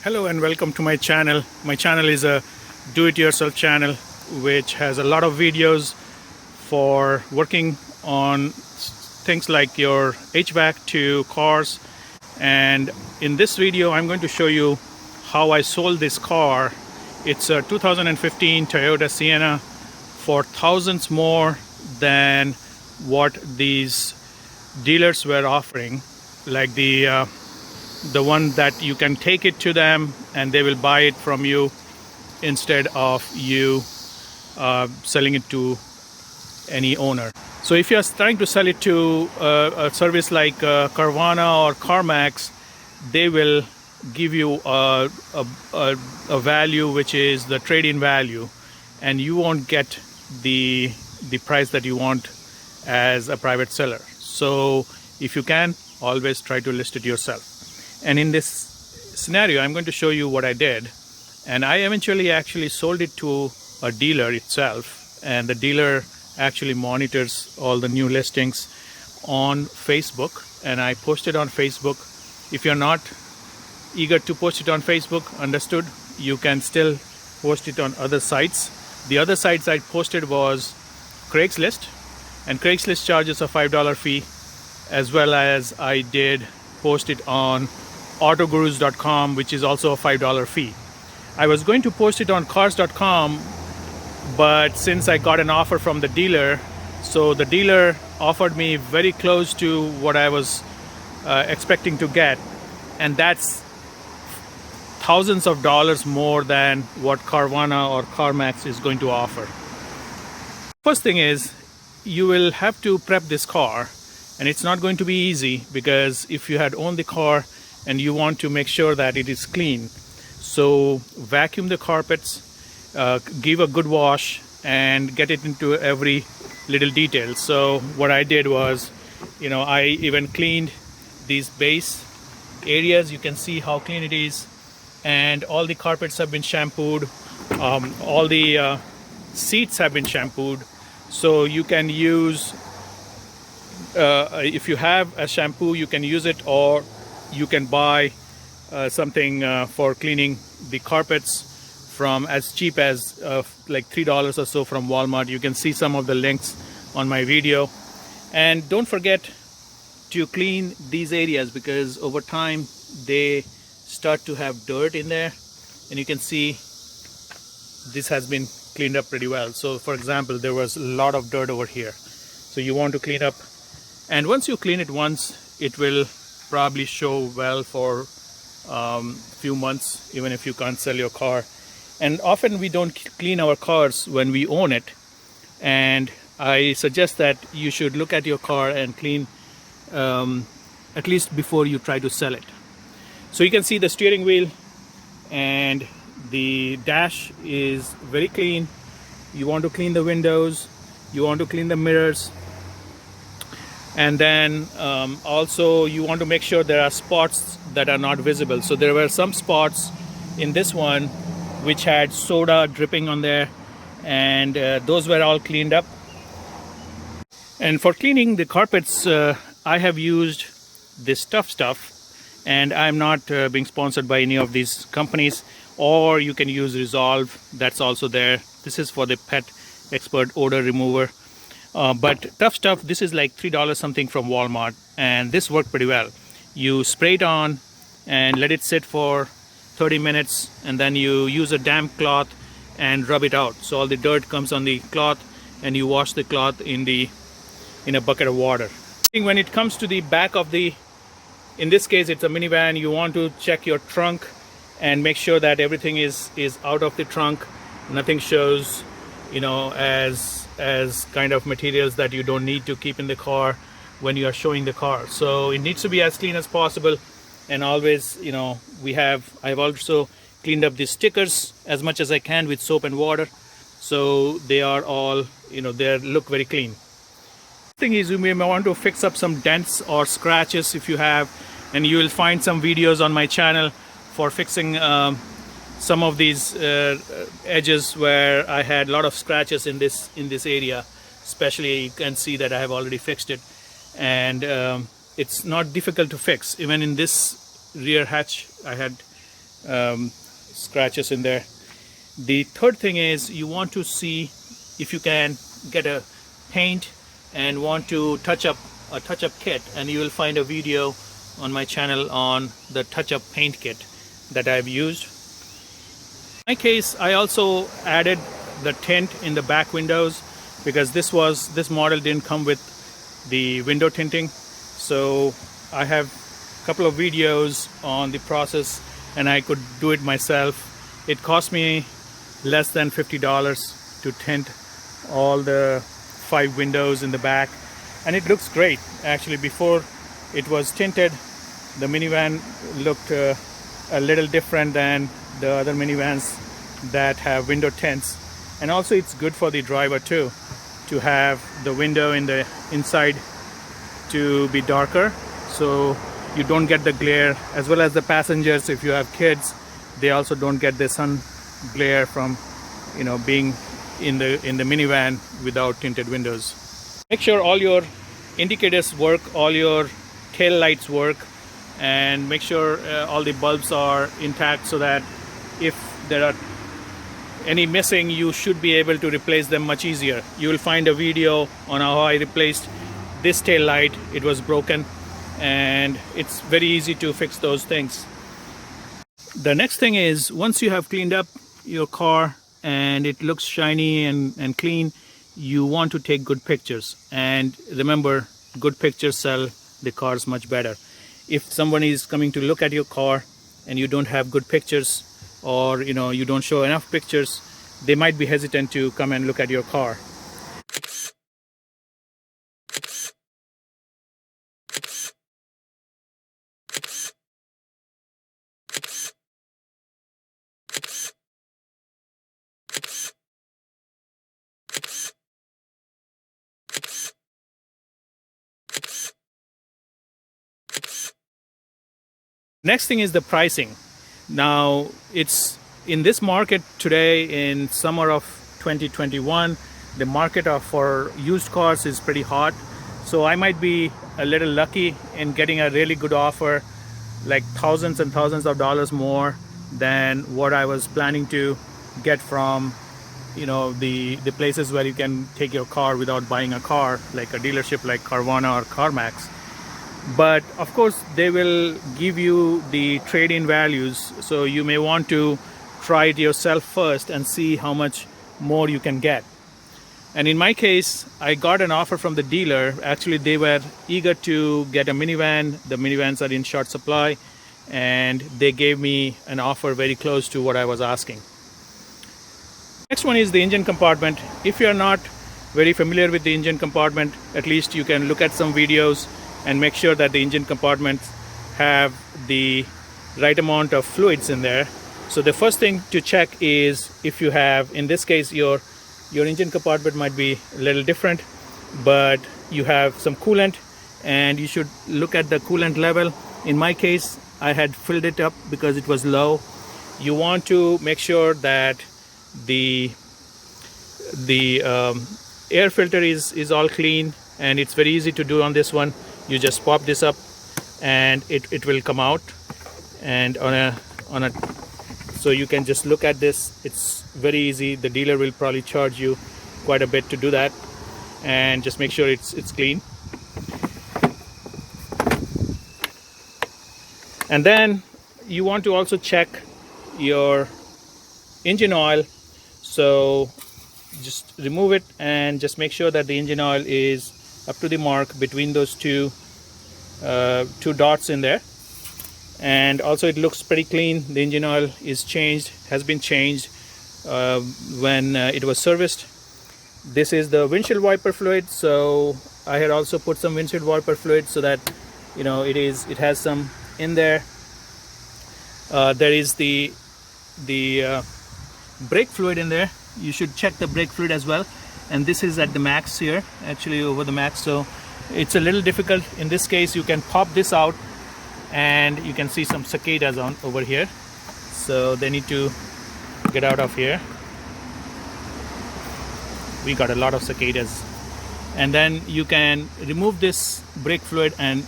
Hello and welcome to my channel. My channel is a do-it-yourself channel which has a lot of videos for working on things like your HVAC to cars. And in this video I'm going to show you how I sold this car. It's a 2015 Toyota Sienna for thousands more than what these dealers were offering, like the one that you can take it to them and they will buy it from you instead of you selling it to any owner. So if you're trying to sell it to a service like Carvana or CarMax, they will give you a value which is the trade-in value, and you won't get the price that you want as a private seller. So if you can, always try to list it yourself. And in this scenario, I'm going to show you what I did. And I eventually actually sold it to a dealer itself. And the dealer actually monitors all the new listings on Facebook. And I posted on Facebook. If you're not eager to post it on Facebook, understood, you can still post it on other sites. The other sites I posted was Craigslist. And Craigslist charges a $5 fee, as well as I did post it on autogurus.com, which is also a $5 fee. I was going to post it on cars.com, but since I got an offer from the dealer, so the dealer offered me very close to what I was expecting to get, and that's thousands of dollars more than what Carvana or CarMax is going to offer. First thing is, you will have to prep this car, and it's not going to be easy, because if you had owned the car and you want to make sure that it is clean, so vacuum the carpets, give a good wash, and get it into every little detail. So what I did was, I even cleaned these base areas. You can see how clean it is, and all the carpets have been shampooed, all the seats have been shampooed. So you can use, if you have a shampoo, you can use it, or you can buy something for cleaning the carpets from as cheap as like $3 or so from Walmart. You can see some of the links on my video. And don't forget to clean these areas, because over time they start to have dirt in there, and you can see this has been cleaned up pretty well. So for example, there was a lot of dirt over here, so you want to clean up. And once you clean it once, it will probably show well for few months, even if you can't sell your car. And often we don't clean our cars when we own it, and I suggest that you should look at your car and clean at least before you try to sell it. So you can see the steering wheel and the dash is very clean. You want to clean the windows, you want to clean the mirrors, and then also you want to make sure there are spots that are not visible. So there were some spots in this one which had soda dripping on there, and those were all cleaned up. And for cleaning the carpets, I have used this tough stuff, and I'm not being sponsored by any of these companies. Or you can use Resolve, that's also there. This is for the Pet Expert odor remover. But tough stuff, this is like $3 something from Walmart, and this worked pretty well. You spray it on and let it sit for 30 minutes, and then you use a damp cloth and rub it out. So all the dirt comes on the cloth, and you wash the cloth in a bucket of water. When it comes to the back of the, in this case it's a minivan, you want to check your trunk and make sure that everything is out of the trunk. Nothing shows, as kind of materials that you don't need to keep in the car when you are showing the car. So it needs to be as clean as possible. And always, I've also cleaned up the stickers as much as I can with soap and water. So they are all, they look very clean. Thing is, you may want to fix up some dents or scratches if you have, and you will find some videos on my channel for fixing some of these edges where I had a lot of scratches in this area. Especially, you can see that I have already fixed it, and it's not difficult to fix. Even in this rear hatch, I had scratches in there. The third thing is you want to see if you can get a paint and want to touch up a touch-up kit, and you will find a video on my channel on the touch-up paint kit that I've used. In my case, I also added the tint in the back windows because this model didn't come with the window tinting. So I have a couple of videos on the process and I could do it myself. It cost me less than $50 to tint all the 5 windows in the back, and it looks great. Actually, before it was tinted, the minivan looked a little different than the other minivans that have window tints. And also it's good for the driver too, to have the window in the inside to be darker, so you don't get the glare, as well as the passengers, if you have kids, they also don't get the sun glare from, you know, being in the minivan without tinted windows. Make sure all your indicators work, all your tail lights work, and make sure all the bulbs are intact, so that if there are any missing, you should be able to replace them much easier. You will find a video on how I replaced this tail light. It was broken, and it's very easy to fix those things. The next thing is, once you have cleaned up your car and it looks shiny and clean, you want to take good pictures. And remember, good pictures sell the cars much better. If someone is coming to look at your car and you don't have good pictures, or you don't show enough pictures, they might be hesitant to come and look at your car. Next thing is the pricing. Now, it's in this market today, in summer of 2021, the market for used cars is pretty hot. So I might be a little lucky in getting a really good offer, like thousands and thousands of dollars more than what I was planning to get from, the places where you can take your car without buying a car, like a dealership like Carvana or CarMax. But of course, they will give you the trade-in values, so you may want to try it yourself first and see how much more you can get. And in my case, I got an offer from the dealer. Actually, they were eager to get a minivan. The minivans are in short supply, and they gave me an offer very close to what I was asking. Next one is the engine compartment. If you're not very familiar with the engine compartment, at least you can look at some videos and make sure that the engine compartments have the right amount of fluids in there. So the first thing to check is if you have, in this case, your engine compartment might be a little different, but you have some coolant, and you should look at the coolant level. In my case, I had filled it up because it was low. You want to make sure that the air filter is all clean, and it's very easy to do on this one. You just pop this up and it will come out, and so you can just look at this. It's very easy. The dealer will probably charge you quite a bit to do that, and just make sure it's clean. And then you want to also check your engine oil. So just remove it and just make sure that the engine oil is up to the mark between those two dots in there. And also it looks pretty clean. The engine oil has been changed when it was serviced. This is the windshield wiper fluid, so I had also put some windshield wiper fluid so that it has some in there. There is the brake fluid in there. You should check the brake fluid as well, and this is at the max here, actually over the max, so it's a little difficult. In this case, you can pop this out and you can see some cicadas over here, so they need to get out of here. We got a lot of cicadas. And then you can remove this brake fluid and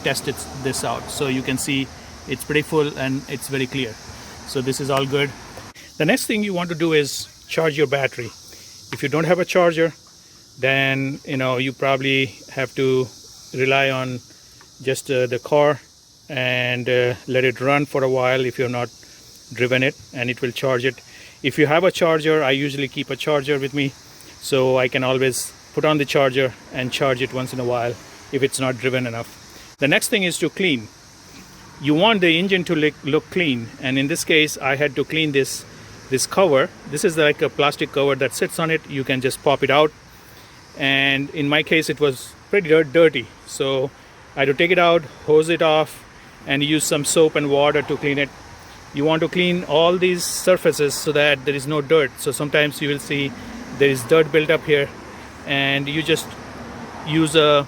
test this out, so you can see it's pretty full and it's very clear. So this is all good. The next thing you want to do is charge your battery. If you don't have a charger, then you probably have to rely on just the car and let it run for a while if you're not driven it, and it will charge it. If you have a charger, I usually keep a charger with me, so I can always put on the charger and charge it once in a while if it's not driven enough. The next thing is to clean. You want the engine to look clean, and in this case I had to clean this cover. This is like a plastic cover that sits on it. You can just pop it out, and in my case it was pretty dirty, so I had to take it out, hose it off, and use some soap and water to clean it. You want to clean all these surfaces so that there is no dirt. So sometimes you will see there is dirt built up here, and you just use a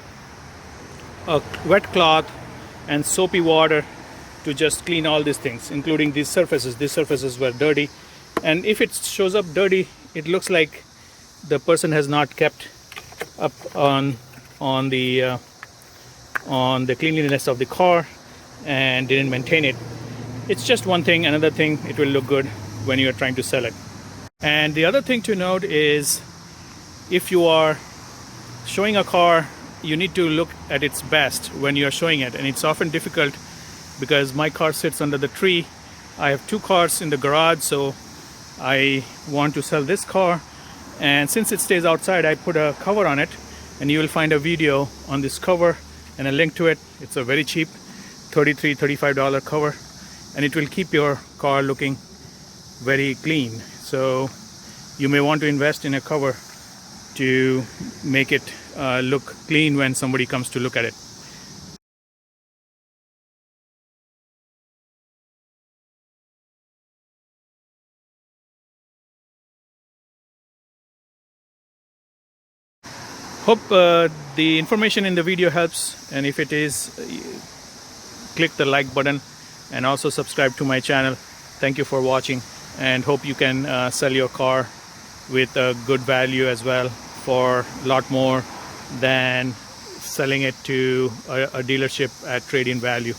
wet cloth and soapy water to just clean all these things, including these surfaces. These surfaces were dirty, and if it shows up dirty, it looks like the person has not kept up on the cleanliness of the car and didn't maintain it. It's just one thing. Another thing, it will look good when you are trying to sell it. And the other thing to note is, if you are showing a car, you need to look at its best when you are showing it, and it's often difficult because my car sits under the tree. I have two cars in the garage, so I want to sell this car, and since it stays outside, I put a cover on it, and you will find a video on this cover and a link to it. It's a very cheap $35 cover, and it will keep your car looking very clean. So you may want to invest in a cover to make it look clean when somebody comes to look at it. Hope the information in the video helps, and if it is, click the like button and also subscribe to my channel. Thank you for watching, and hope you can sell your car with a good value as well, for a lot more than selling it to a dealership at trade-in value.